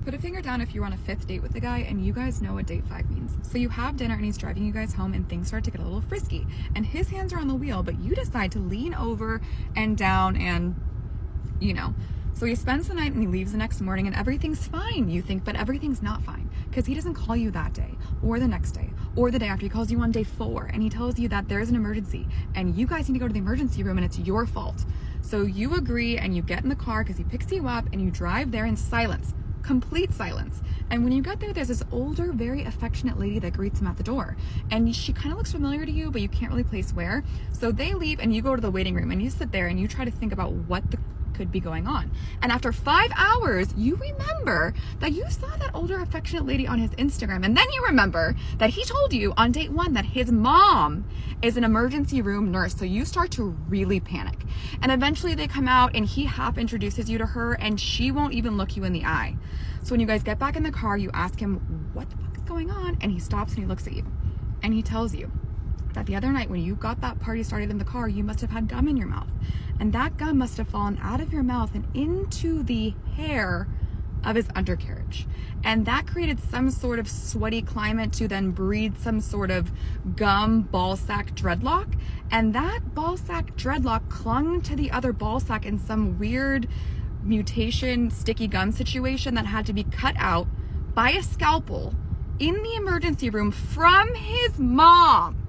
Put a finger down if you're on a 5th date with the guy and you guys know what date 5 means. So you have dinner and he's driving you guys home and things start to get a little frisky and his hands are on the wheel, but you decide to lean over and down and, you know. So he spends the night and he leaves the next morning and everything's fine, you think, but everything's not fine because he doesn't call you that day or the next day or the day after. He calls you on day 4 and he tells you that there's an emergency and you guys need to go to the emergency room and it's your fault. So you agree and you get in the car because he picks you up and you drive there in silence. Complete silence. And when you get there, there's this older, very affectionate lady that greets him at the door. And she kind of looks familiar to you, but you can't really place where. So they leave and you go to the waiting room and you sit there and you try to think about what could be going on. And after 5 hours, you remember that you saw that older, affectionate lady on his Instagram. And then you remember that he told you on date 1 that his mom is an emergency room nurse. So you start to really panic. And eventually they come out and he half introduces you to her and she won't even look you in the eye. So when you guys get back in the car, you ask him, what the fuck is going on? And he stops and he looks at you and he tells you that the other night when you got that party started in the car, you must have had gum in your mouth. And that gum must have fallen out of your mouth and into the hair of his undercarriage. And that created some sort of sweaty climate to then breed some sort of gum ball sack dreadlock. And that ball sack dreadlock clung to the other ball sack in some weird mutation sticky gum situation that had to be cut out by a scalpel in the emergency room from his mom.